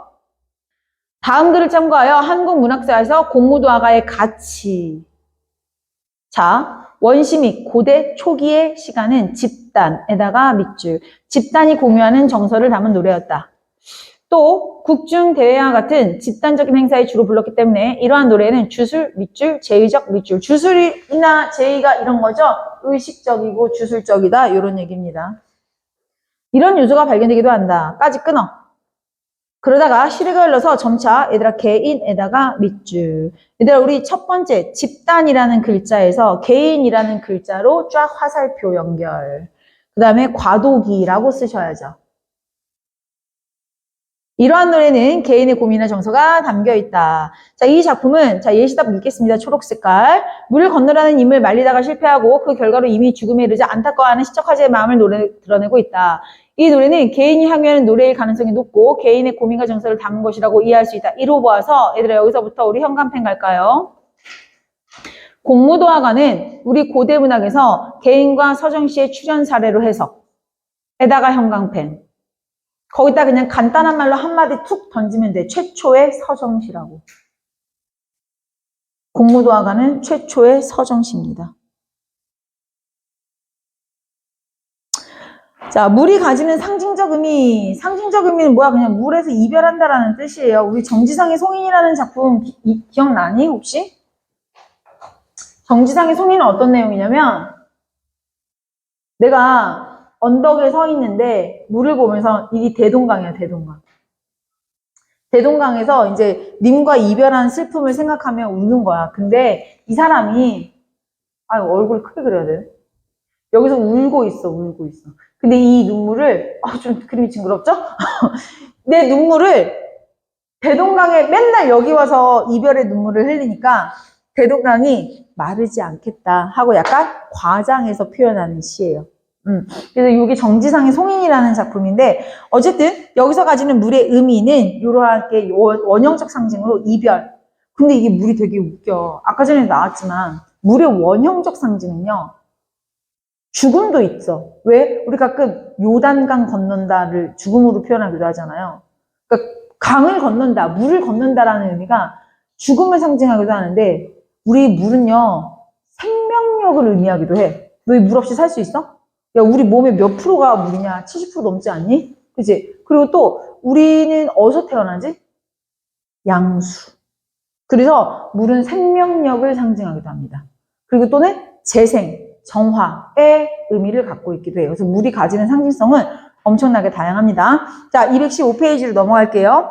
다음 글을 참고하여 한국문학사에서 공무도화가의 가치. 자, 원시 및 고대 초기의 시간은 집단에다가 밑줄. 집단이 공유하는 정서를 담은 노래였다. 또 국중 대회와 같은 집단적인 행사에 주로 불렀기 때문에 이러한 노래는 주술, 밑줄, 제의적 밑줄. 주술이나 제의가 이런 거죠. 의식적이고 주술적이다. 이런 얘기입니다. 이런 요소가 발견되기도 한다. 까지 끊어. 그러다가 시리가 흘러서 점차 얘들아 개인에다가 밑줄. 얘들아 우리 첫 번째 집단이라는 글자에서 개인이라는 글자로 쫙 화살표 연결. 그 다음에 과도기라고 쓰셔야죠. 이러한 노래는 개인의 고민이나 정서가 담겨있다. 자, 이 작품은 자 예시답 읽겠습니다. 초록 색깔. 물을 건너라는 임을 말리다가 실패하고 그 결과로 이미 죽음에 이르자 안타까워하는 시적화제의 마음을 드러내고 있다. 이 노래는 개인이 항의하는 노래일 가능성이 높고 개인의 고민과 정서를 담은 것이라고 이해할 수 있다. 이로 보아서 얘들아 여기서부터 우리 현관펜 갈까요? 공무도화가는 우리 고대 문학에서 개인과 서정시의 출연 사례로 해석에다가 현관펜. 거기다 그냥 간단한 말로 한마디 툭 던지면 돼. 최초의 서정시라고. 공무도화가는 최초의 서정시입니다. 자, 물이 가지는 상징적 의미. 상징적 의미는 뭐야? 그냥 물에서 이별한다라는 뜻이에요. 우리 정지상의 송인이라는 작품 기억나니 혹시? 정지상의 송인은 어떤 내용이냐면 내가 언덕에 서 있는데 물을 보면서 이게 대동강이야, 대동강. 대동강에서 이제 님과 이별한 슬픔을 생각하며 우는 거야. 근데 이 사람이 얼굴 크게 그려야 돼. 여기서 울고 있어. 근데 이 눈물을 좀 그림이 징그럽죠? 내 눈물을 대동강에 맨날 여기 와서 이별의 눈물을 흘리니까 대동강이 마르지 않겠다 하고 약간 과장해서 표현하는 시예요. 그래서 이게 정지상의 송인이라는 작품인데 어쨌든 여기서 가지는 물의 의미는 이러하게 원형적 상징으로 이별. 근데 이게 물이 되게 웃겨. 아까 전에 나왔지만 물의 원형적 상징은요. 죽음도 있어. 왜? 우리 가끔 요단강 건넌다를 죽음으로 표현하기도 하잖아요. 그러니까 강을 건넌다, 물을 건넌다라는 의미가 죽음을 상징하기도 하는데 우리 물은요. 생명력을 의미하기도 해. 너희 물 없이 살 수 있어? 야, 우리 몸의 몇 프로가 물이냐? 70% 넘지 않니? 그치? 그리고 또, 우리는 어디서 태어나지? 양수. 그래서 물은 생명력을 상징하기도 합니다. 그리고 또는 재생, 정화의 의미를 갖고 있기도 해요. 그래서 물이 가지는 상징성은 엄청나게 다양합니다. 자, 215페이지로 넘어갈게요.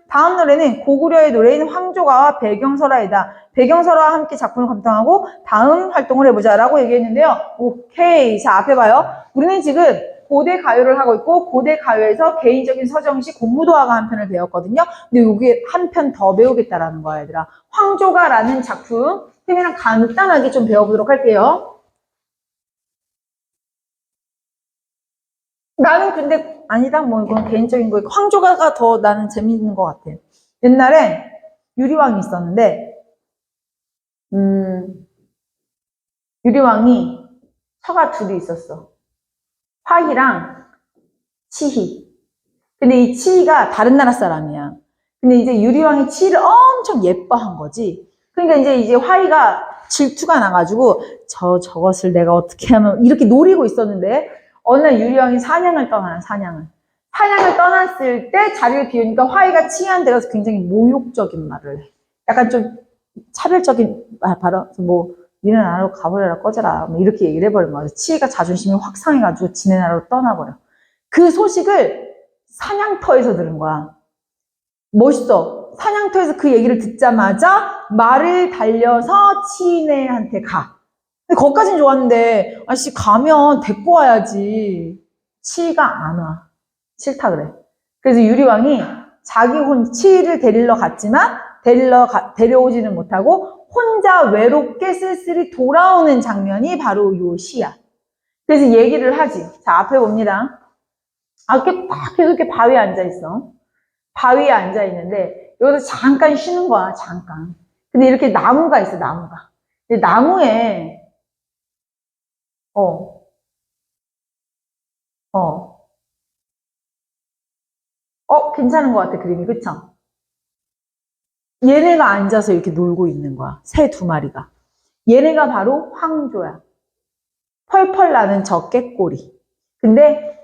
다음 노래는 고구려의 노래인 황조가와 배경설화이다. 배경설화와 함께 작품을 감상하고 다음 활동을 해보자 라고 얘기했는데요. 오케이. 자, 앞에 봐요. 우리는 지금 고대 가요를 하고 있고 고대 가요에서 개인적인 서정시 공무도화가 한 편을 배웠거든요. 근데 여기에 한 편 더 배우겠다라는 거야, 얘들아. 황조가라는 작품 쌤이랑 간단하게 좀 배워보도록 할게요. 나는 근데 아니다. 뭐 이건 개인적인 거고 황조가가 더 나는 재밌는 것 같아. 옛날에 유리왕이 있었는데 유리왕이 처가 둘이 있었어. 화희랑 치희. 근데 이 치희가 다른 나라 사람이야. 근데 이제 유리왕이 치희를 엄청 예뻐한 거지. 그러니까 이제 화희가 질투가 나가지고 저것을 내가 어떻게 하면 이렇게 노리고 있었는데 어느 날 유리왕이 사냥을 떠나요. 사냥을 떠났을 때 자리를 비우니까 화희가 치희한테 가서 굉장히 모욕적인 말을 해. 약간 좀 차별적인 발언, 뭐 니네 나라로 가버려라 꺼져라 뭐 이렇게 얘기를 해버린 거야. 치희가 자존심이 확 상해가지고 지네 나라로 떠나버려. 그 소식을 사냥터에서 들은 거야. 멋있어. 사냥터에서 그 얘기를 듣자마자 말을 달려서 치희네한테 가. 근데 거기까진 좋았는데 아씨 가면 데리고 와야지. 치희가 안 와. 싫다 그래. 그래서 유리왕이 자기 치희를 데리러 갔지만 데려오지는 못하고 혼자 외롭게 쓸쓸히 돌아오는 장면이 바로 요 시야. 그래서 얘기를 하지. 자, 앞에 봅니다. 이렇게 딱 계속 이렇게 바위에 앉아있어. 바위에 앉아있는데, 여기서 잠깐 쉬는 거야, 잠깐. 근데 이렇게 나무가 있어, 나무가. 근데 나무에, 괜찮은 것 같아, 그림이. 그쵸? 얘네가 앉아서 이렇게 놀고 있는 거야. 새 두 마리가. 얘네가 바로 황조야. 펄펄 나는 저 꾀꼬리. 근데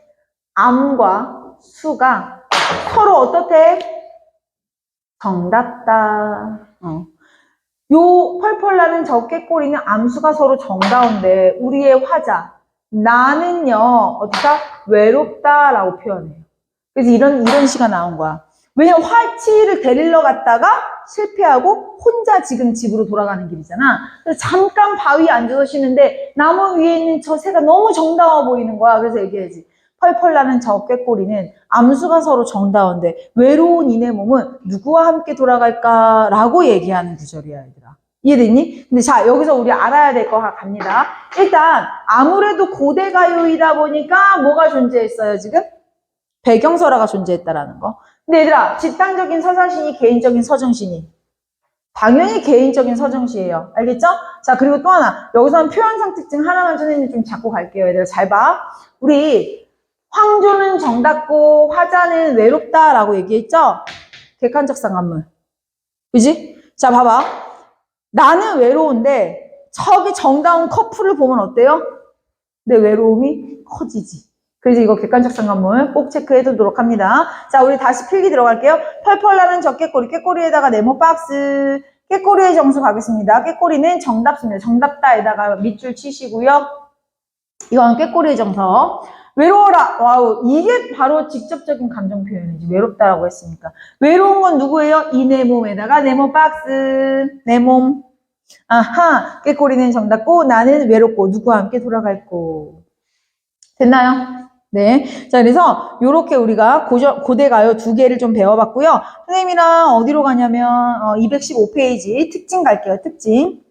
암과 수가 서로 어떻대? 정답다. 요 펄펄 나는 저 꾀꼬리는 암수가 서로 정다운데 우리의 화자 나는요 어디가 외롭다라고 표현해요. 그래서 이런 시가 나온 거야. 왜냐면 화치를 데리러 갔다가 실패하고 혼자 지금 집으로 돌아가는 길이잖아. 그래서 잠깐 바위에 앉아서 쉬는데 나무 위에 있는 저 새가 너무 정다워 보이는 거야. 그래서 얘기해야지. 펄펄 나는 저 꾀꼬리는 암수가 서로 정다운데 외로운 이내 몸은 누구와 함께 돌아갈까라고 얘기하는 구절이야, 얘들아. 이해됐니? 근데 자, 여기서 우리 알아야 될 거 갑니다. 일단 아무래도 고대 가요이다 보니까 뭐가 존재했어요, 지금? 배경설화가 존재했다라는 거. 근데 얘들아, 집단적인 서사신이 개인적인 서정신이 당연히 개인적인 서정시예요. 알겠죠? 자, 그리고 또 하나. 여기서는 표현상 특징 하나만 선생님 좀 잡고 갈게요. 얘들아, 잘 봐. 우리 황조는 정답고 화자는 외롭다라고 얘기했죠? 객관적 상한물. 그지? 자, 봐봐. 나는 외로운데 저기 정다운 커플을 보면 어때요? 내 외로움이 커지지. 그래서 이거 객관적 상관물 꼭 체크해 두도록 합니다. 자, 우리 다시 필기 들어갈게요. 펄펄 나는 저 꾀꼬리, 꾀꼬리에다가 네모 박스. 꾀꼬리의 정수 가겠습니다. 꾀꼬리는 정답습니다. 정답다에다가 밑줄 치시고요. 이건 꾀꼬리의 정서. 외로워라. 와우, 이게 바로 직접적인 감정 표현이지. 외롭다라고 했으니까. 외로운 건 누구예요? 이 내 몸에다가 네모 박스. 내 몸. 아하, 꾀꼬리는 정답고 나는 외롭고 누구와 함께 돌아갈고. 됐나요? 네. 자, 그래서 요렇게 우리가 고대 가요 두 개를 좀 배워봤고요. 선생님이랑 어디로 가냐면 215페이지 특징 갈게요. 특징.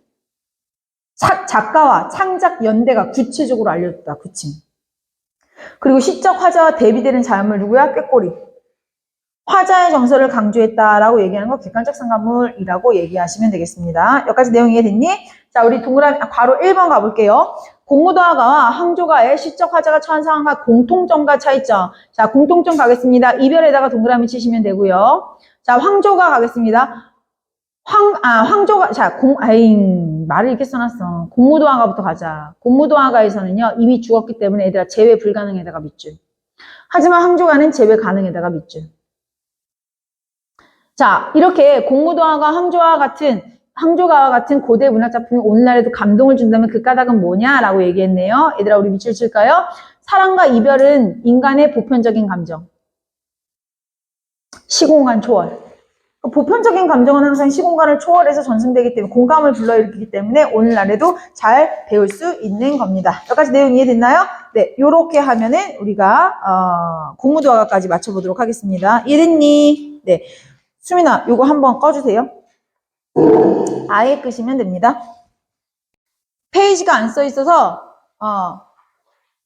작가와 창작 연대가 구체적으로 알려줬다. 구칭. 그리고 시적 화자와 대비되는 자연물 누구야? 꾀꼬리. 화자의 정서를 강조했다라고 얘기하는 거 객관적 상관물이라고 얘기하시면 되겠습니다. 여기까지 내용 이해됐니? 자, 우리 동그라미 바로 1번 가볼게요. 공무도화가와 황조가의 시적 화자가 처한 상황과 공통점과 차이점. 자, 공통점 가겠습니다. 이별에다가 동그라미 치시면 되고요. 자, 황조가 가겠습니다. 황조가, 자, 말을 이렇게 써놨어. 공무도화가부터 가자. 공무도화가에서는요, 이미 죽었기 때문에 얘들아, 재회 불가능에다가 밑줄. 하지만 황조가는 재회 가능에다가 밑줄. 자, 이렇게 공무도화가 황조가와 같은 고대 문학작품이 오늘날에도 감동을 준다면 그 까닭은 뭐냐라고 얘기했네요. 얘들아, 우리 밑줄 칠까요? 사랑과 이별은 인간의 보편적인 감정. 시공간 초월. 보편적인 감정은 항상 시공간을 초월해서 전승되기 때문에 공감을 불러일으키기 때문에 오늘날에도 잘 배울 수 있는 겁니다. 여기까지 내용 이해됐나요? 네, 요렇게 하면은 우리가 공무도화가까지 맞춰보도록 하겠습니다. 이해됐니? 네, 수민아, 요거 한번 꺼주세요. 아예 끄시면 됩니다. 페이지가 안 써 있어서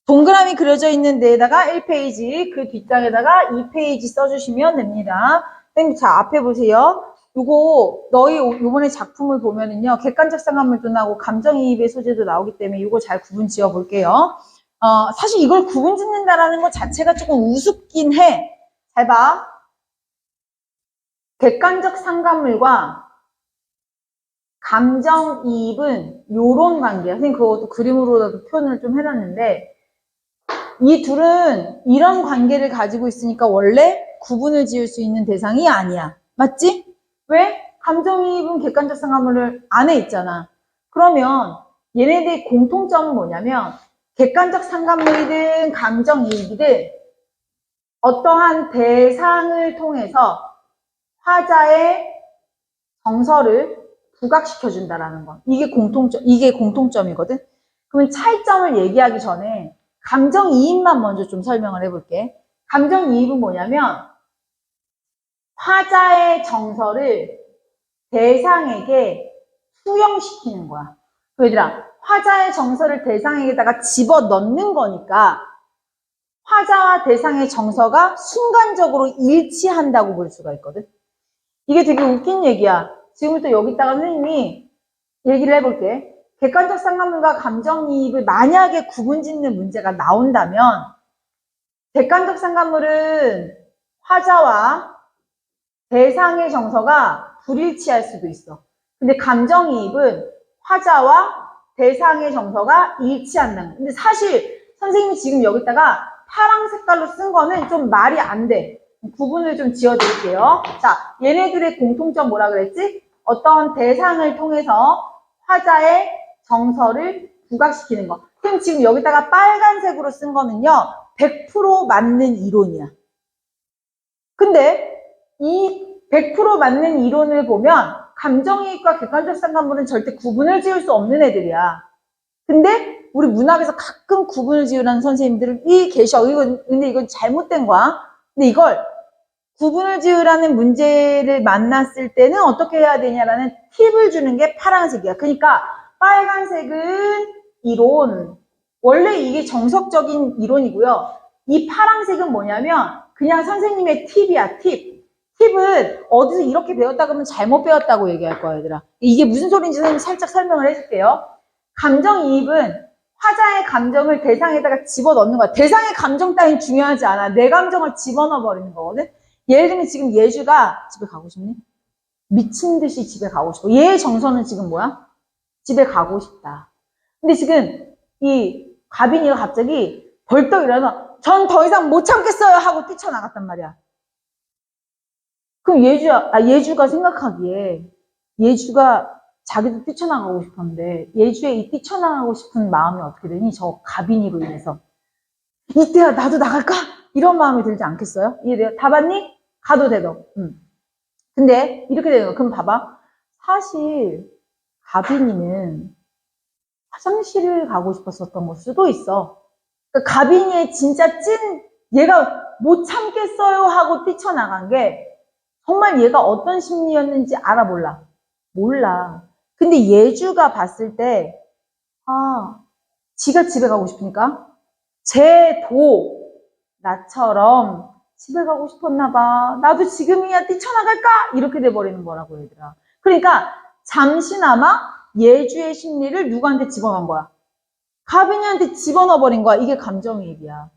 동그라미 그려져 있는 데에다가 1페이지, 그 뒷장에다가 2페이지 써주시면 됩니다. 선생님, 자, 앞에 보세요. 요거, 너희 요번에 작품을 보면은요, 객관적 상관물도 나오고, 감정이입의 소재도 나오기 때문에 요거 잘 구분 지어 볼게요. 사실 이걸 구분 짓는다라는 것 자체가 조금 우습긴 해. 잘 봐. 객관적 상관물과 감정이입은 요런 관계야. 선생님, 그것도 그림으로라도 표현을 좀 해놨는데, 이 둘은 이런 관계를 가지고 있으니까 원래 구분을 지을 수 있는 대상이 아니야. 맞지? 왜? 감정이입은 객관적 상관물을 안에 있잖아. 그러면 얘네들의 공통점은 뭐냐면 객관적 상관물이든 감정이입이든 어떠한 대상을 통해서 화자의 정서를 부각시켜준다라는 거. 이게 공통점이거든. 그러면 차이점을 얘기하기 전에 감정이입만 먼저 좀 설명을 해볼게. 감정이입은 뭐냐면 화자의 정서를 대상에게 투영시키는 거야. 얘들아, 화자의 정서를 대상에게다가 집어넣는 거니까 화자와 대상의 정서가 순간적으로 일치한다고 볼 수가 있거든. 이게 되게 웃긴 얘기야. 지금부터 여기다가 선생님이 얘기를 해볼게. 객관적 상관물과 감정이입을 만약에 구분짓는 문제가 나온다면 객관적 상관물은 화자와 대상의 정서가 불일치할 수도 있어. 근데 감정이입은 화자와 대상의 정서가 일치한다는 거야. 근데 사실 선생님이 지금 여기다가 파랑 색깔로 쓴 거는 좀 말이 안 돼. 구분을 좀 지어드릴게요. 자, 얘네들의 공통점 뭐라 그랬지? 어떤 대상을 통해서 화자의 정서를 부각시키는 거. 그럼 지금 여기다가 빨간색으로 쓴 거는요, 100% 맞는 이론이야. 근데 이 100% 맞는 이론을 보면 감정이입과 객관적 상관물은 절대 구분을 지을 수 없는 애들이야. 근데 우리 문학에서 가끔 구분을 지으라는 선생님들이 계셔. 근데 이건 잘못된 거야. 근데 이걸 구분을 지으라는 문제를 만났을 때는 어떻게 해야 되냐라는 팁을 주는 게 파란색이야. 그러니까 빨간색은 이론. 원래 이게 정석적인 이론이고요. 이 파란색은 뭐냐면 그냥 선생님의 팁이야, 팁. 팁은 어디서 이렇게 배웠다 그러면 잘못 배웠다고 얘기할 거야, 얘들아. 이게 무슨 소리인지 선생님 살짝 설명을 해줄게요. 감정이입은 화자의 감정을 대상에다가 집어넣는 거야. 대상의 감정 따윈 중요하지 않아. 내 감정을 집어넣어 버리는 거거든. 예를 들면 지금 예주가 집에 가고 싶니? 미친 듯이 집에 가고 싶어. 얘의 정서는 지금 뭐야? 집에 가고 싶다. 근데 지금 이 가빈이가 갑자기 벌떡 일어나서 전 더 이상 못 참겠어요 하고 뛰쳐나갔단 말이야. 그럼 예주가 생각하기에 예주가 자기도 뛰쳐나가고 싶었는데 예주의 이 뛰쳐나가고 싶은 마음이 어떻게 되니? 저 가빈이로 인해서. 이때야 나도 나갈까? 이런 마음이 들지 않겠어요? 이해돼요? 다 봤니? 가도 돼도. 근데 이렇게 되는 거. 그럼 봐봐. 사실 가빈이는 화장실을 가고 싶었었던 걸 수도 있어. 그러니까 가빈이의 진짜 얘가 못 참겠어요 하고 뛰쳐나간 게 정말 얘가 어떤 심리였는지 알아 몰라? 몰라. 근데 예주가 봤을 때 지가 집에 가고 싶으니까 쟤도 나처럼 집에 가고 싶었나 봐. 나도 지금이야 뛰쳐나갈까? 이렇게 돼버리는 거라고 얘들아. 그러니까 잠시나마 예주의 심리를 누구한테 집어넣은 거야? 가빈이한테 집어넣어버린 거야. 이게 감정이입이야.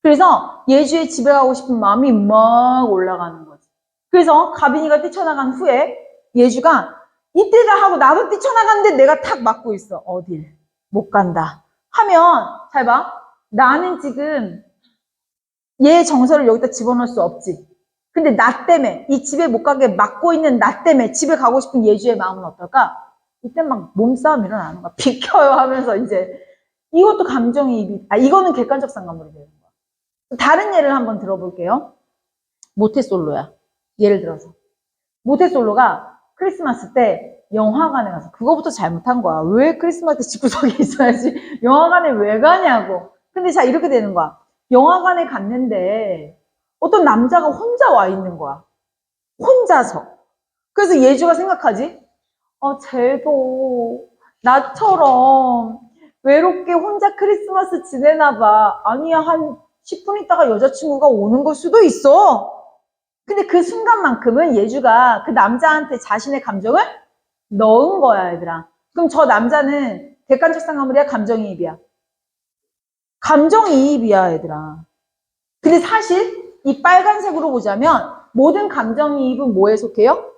그래서 예주의 집에 가고 싶은 마음이 막 올라가는 거지. 그래서 가빈이가 뛰쳐나간 후에 예주가 이때다 하고 나도 뛰쳐나갔는데 내가 탁 막고 있어. 어딜? 못 간다. 하면 잘 봐. 나는 지금 얘 정서를 여기다 집어넣을 수 없지. 근데 나 때문에 이 집에 못 가게 막고 있는 나 때문에 집에 가고 싶은 예주의 마음은 어떨까? 이때 막 몸싸움 일어나는 거야. 비켜요 하면서 이제 이것도 감정이입이 이거는 객관적 상관물이 되는 거야. 다른 예를 한번 들어볼게요. 모태솔로야. 예를 들어서 모태솔로가 크리스마스 때 영화관에 가서 그거부터 잘못한 거야. 왜 크리스마스 때 집구석에 있어야지 영화관에 왜 가냐고. 근데 자 이렇게 되는 거야. 영화관에 갔는데 어떤 남자가 혼자 와 있는 거야. 혼자서. 그래서 예주가 생각하지? 쟤도 나처럼 외롭게 혼자 크리스마스 지내나 봐. 아니야, 한 10분 있다가 여자친구가 오는 걸 수도 있어. 근데 그 순간만큼은 예주가 그 남자한테 자신의 감정을 넣은 거야, 얘들아. 그럼 저 남자는 객관적 상관물이야, 감정이입이야? 감정이입이야, 얘들아. 근데 사실 이 빨간색으로 보자면 모든 감정이입은 뭐에 속해요?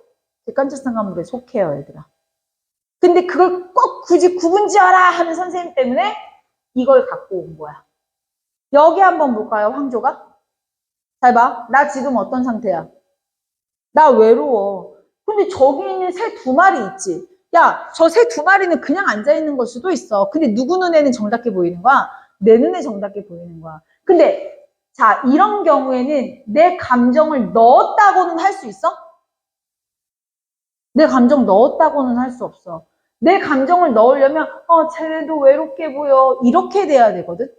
객관적 상관물에 속해요, 얘들아. 근데 그걸 꼭 굳이 구분지어라 하는 선생님 때문에 이걸 갖고 온 거야. 여기 한번 볼까요, 황조가? 잘 봐. 나 지금 어떤 상태야? 나 외로워. 근데 저기 있는 새 두 마리 있지. 야, 저 새 두 마리는 그냥 앉아있는 걸 수도 있어. 근데 누구 눈에는 정답게 보이는 거야? 내 눈에 정답게 보이는 거야. 근데 자, 이런 경우에는 내 감정을 넣었다고는 할 수 있어? 내 감정 넣었다고는 할 수 없어. 내 감정을 넣으려면 쟤네도 외롭게 보여. 이렇게 돼야 되거든.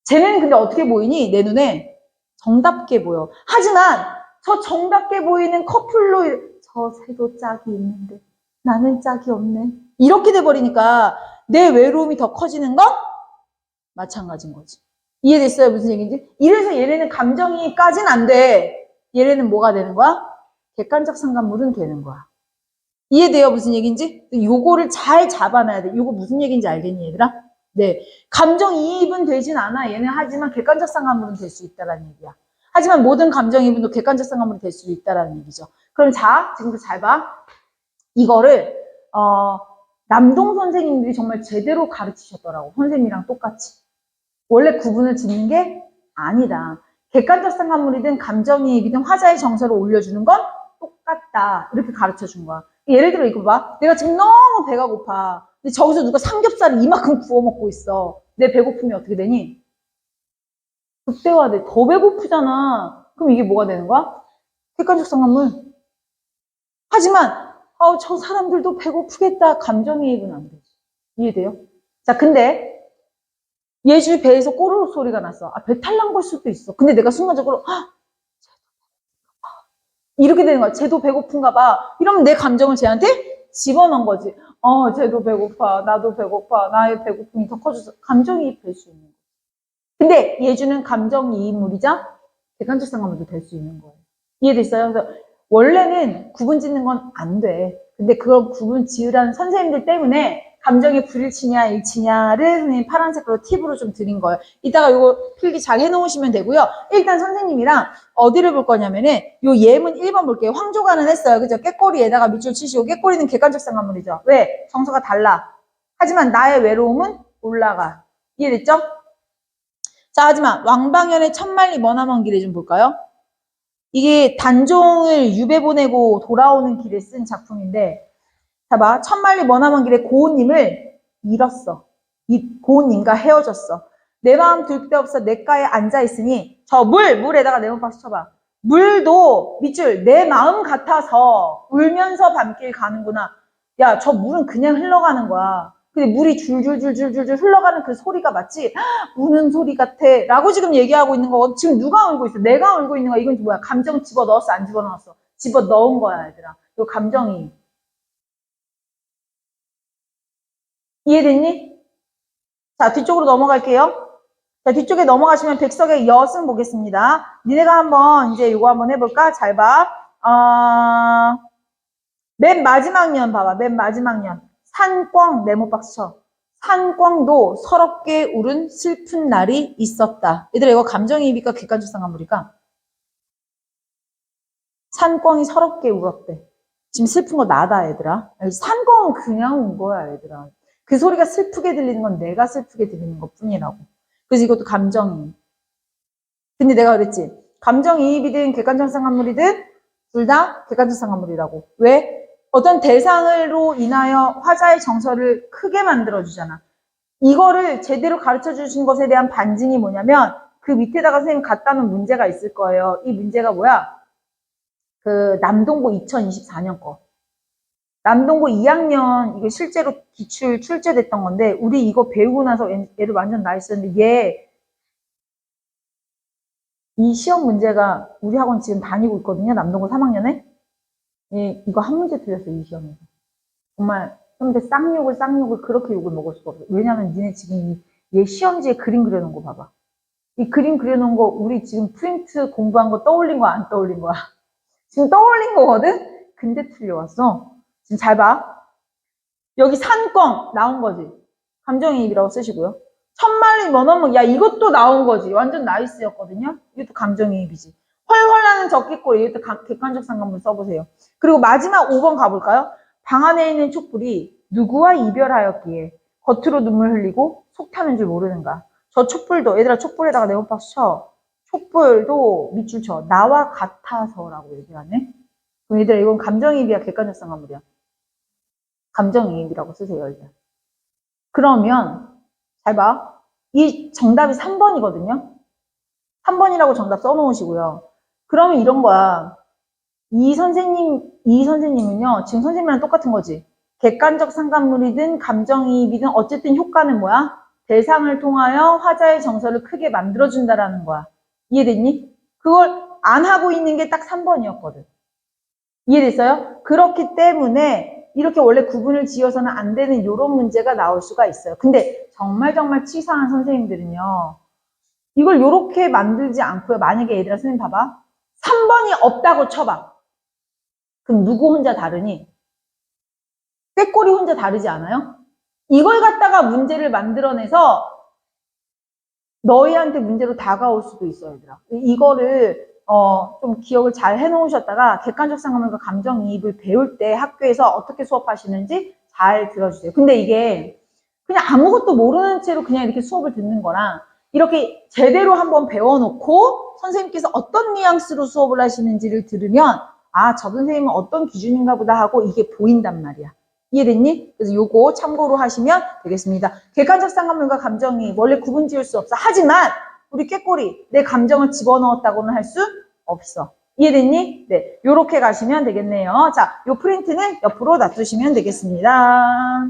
쟤네는 근데 어떻게 보이니? 내 눈에 정답게 보여. 하지만 저 정답게 보이는 커플로 저 새도 짝이 있는데 나는 짝이 없네. 이렇게 돼버리니까 내 외로움이 더 커지는 건 마찬가지인 거지. 이해됐어요? 무슨 얘기인지? 이래서 얘네는 감정이까지는 안 돼. 얘네는 뭐가 되는 거야? 객관적 상관물은 되는 거야. 이해돼요? 무슨 얘기인지? 요거를 잘 잡아놔야 돼. 요거 무슨 얘기인지 알겠니, 얘들아? 네. 감정이입은 되진 않아. 얘는 하지만 객관적 상관물은 될 수 있다라는 얘기야. 하지만 모든 감정이입은 객관적 상관물이 될 수 있다라는 얘기죠. 그럼 자, 지금부터 잘 봐. 이거를 남동 선생님들이 정말 제대로 가르치셨더라고. 선생님이랑 똑같이. 원래 구분을 짓는 게 아니다. 객관적 상관물이든 감정이입이든 화자의 정서를 올려주는 건 똑같다. 이렇게 가르쳐 준 거야. 예를 들어 이거 봐. 내가 지금 너무 배가 고파. 근데 저기서 누가 삼겹살을 이만큼 구워 먹고 있어. 내 배고픔이 어떻게 되니? 극대화돼. 더 배고프잖아. 그럼 이게 뭐가 되는 거야? 객관적 상관물. 하지만 저 사람들도 배고프겠다. 감정이입은 안 되지. 이해돼요? 자, 근데 예주 배에서 꼬르륵 소리가 났어. 배탈 난 걸 수도 있어. 근데 내가 순간적으로 이렇게 되는 거야. 쟤도 배고픈가 봐. 이러면 내 감정을 쟤한테 집어넣은 거지. 쟤도 배고파. 나도 배고파. 나의 배고픔이 더 커져서 감정이입 될 수 있는 거야. 근데 예주는 감정이입물이자 객관적 상관물도 될 수 있는 거예요. 이해됐어요? 그래서 원래는 구분 짓는 건 안 돼. 근데 그걸 구분 지으라는 선생님들 때문에 감정이 불일치냐 일치냐를 선생님 파란색으로 팁으로 좀 드린 거예요. 이따가 이거 필기 잘 해놓으시면 되고요. 일단 선생님이랑 어디를 볼 거냐면은 요 예문 1번 볼게요. 황조가는 했어요. 그죠? 깨꼬리에다가 밑줄 치시고 깨꼬리는 객관적 상관물이죠. 왜? 정서가 달라. 하지만 나의 외로움은 올라가. 이해됐죠? 자, 하지만 왕방연의 천만리 머나먼 길에 좀 볼까요? 이게 단종을 유배 보내고 돌아오는 길에 쓴 작품인데 봐봐. 천만리 머나먼 길에 고은님을 잃었어. 고은님과 헤어졌어. 내 마음 둘 데 없어 내가에 앉아있으니 저 물에다가 네모박스 쳐봐. 물도 밑줄 내 마음 같아서 울면서 밤길 가는구나. 야, 저 물은 그냥 흘러가는 거야. 근데 물이 줄줄줄줄줄 흘러가는 그 소리가 마치 우는 소리 같아 라고 지금 얘기하고 있는 거거든. 지금 누가 울고 있어? 내가 울고 있는 거야. 이건 뭐야? 감정 집어넣었어? 안 집어넣었어? 집어넣은 거야, 얘들아. 이 감정이. 이해됐니? 자, 뒤쪽으로 넘어갈게요. 자, 뒤쪽에 넘어가시면 백석의 엿은 보겠습니다. 니네가 한번 이제 이거 한번 해볼까? 잘 봐. 맨 마지막 년 봐봐. 맨 마지막 년. 산꿩 네모박스 쳐. 산꿩도 서럽게 울은 슬픈 날이 있었다. 얘들아 이거 감정이입이니까 객관적 상관물이니까 산꿩이 서럽게 울었대. 지금 슬픈 거 나다 얘들아. 산꿩은 그냥 운 거야 얘들아. 그 소리가 슬프게 들리는 건 내가 슬프게 들리는 것 뿐이라고. 그래서 이것도 감정이입. 근데 내가 그랬지. 감정이입이든 객관적 상관물이든 둘 다 객관적 상관물이라고. 왜? 어떤 대상으로 인하여 화자의 정서를 크게 만들어주잖아. 이거를 제대로 가르쳐 주신 것에 대한 반증이 뭐냐면 그 밑에다가 선생님 갖다 놓은 문제가 있을 거예요. 이 문제가 뭐야? 그 남동고 2024년 거. 남동고 2학년 이거 실제로 기출 출제됐던 건데 우리 이거 배우고 나서 얘를 완전 나이스였는데 얘 이 시험 문제가 우리 학원 지금 다니고 있거든요. 남동고 3학년에. 예, 이거 한 문제 틀렸어요. 이 시험에서. 정말 근데 쌍욕을 그렇게 욕을 먹을 수가 없어. 왜냐면 니네 지금 얘 시험지에 그림 그려놓은 거 봐봐. 이 그림 그려놓은 거 우리 지금 프린트 공부한 거 떠올린 거 안 떠올린 거야? 지금 떠올린 거거든? 근데 틀려왔어. 지금 잘 봐. 여기 산껌 나온 거지. 감정이입이라고 쓰시고요. 천만리 뭐너무 야 이것도 나온 거지. 완전 나이스였거든요. 이것도 감정이입이지. 헐헐하는 적기꼬리 이것도 객관적 상관문 써보세요. 그리고 마지막 5번 가볼까요? 방 안에 있는 촛불이 누구와 이별하였기에 겉으로 눈물 흘리고 속 타는 줄 모르는가. 저 촛불도 얘들아 촛불에다가 네모박스 쳐. 촛불도 밑줄 쳐. 나와 같아서라고 얘기하네. 그럼 얘들아 이건 감정이입이야 객관적 상관문이야. 감정이입이라고 쓰세요 일단. 그러면 잘 봐. 이 정답이 3번이거든요. 3번이라고 정답 써놓으시고요. 그러면 이런 거야. 이 선생님은요, 지금 선생님이랑 똑같은 거지. 객관적 상관물이든 감정이입이든 어쨌든 효과는 뭐야? 대상을 통하여 화자의 정서를 크게 만들어준다라는 거야. 이해됐니? 그걸 안 하고 있는 게 딱 3번이었거든. 이해됐어요? 그렇기 때문에 이렇게 원래 구분을 지어서는 안 되는 이런 문제가 나올 수가 있어요. 근데 정말 치사한 선생님들은요. 이걸 이렇게 만들지 않고요. 만약에 얘들아 선생님 봐봐. 3번이 없다고 쳐봐. 그럼 누구 혼자 다르니? 꾀꼬리 혼자 다르지 않아요? 이걸 갖다가 문제를 만들어내서 너희한테 문제로 다가올 수도 있어요, 얘들아. 이거를 좀 기억을 잘 해놓으셨다가 객관적 상관문과 감정이입을 배울 때 학교에서 어떻게 수업하시는지 잘 들어주세요. 근데 이게 그냥 아무것도 모르는 채로 그냥 이렇게 수업을 듣는 거랑 이렇게 제대로 한번 배워놓고 선생님께서 어떤 뉘앙스로 수업을 하시는지를 들으면 아, 저 선생님은 어떤 기준인가 보다 하고 이게 보인단 말이야. 이해됐니? 그래서 요거 참고로 하시면 되겠습니다. 객관적 상관문과 감정이 원래 구분 지을 수 없어. 하지만 우리 꾀꼬리 내 감정을 집어넣었다고는 할 수 없어. 이해됐니? 네, 요렇게 가시면 되겠네요. 자, 요 프린트는 옆으로 놔두시면 되겠습니다.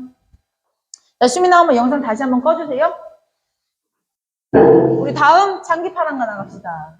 자, 수미 나오면 영상 다시 한번 꺼주세요. 우리 다음 장기파랑가 나갑시다.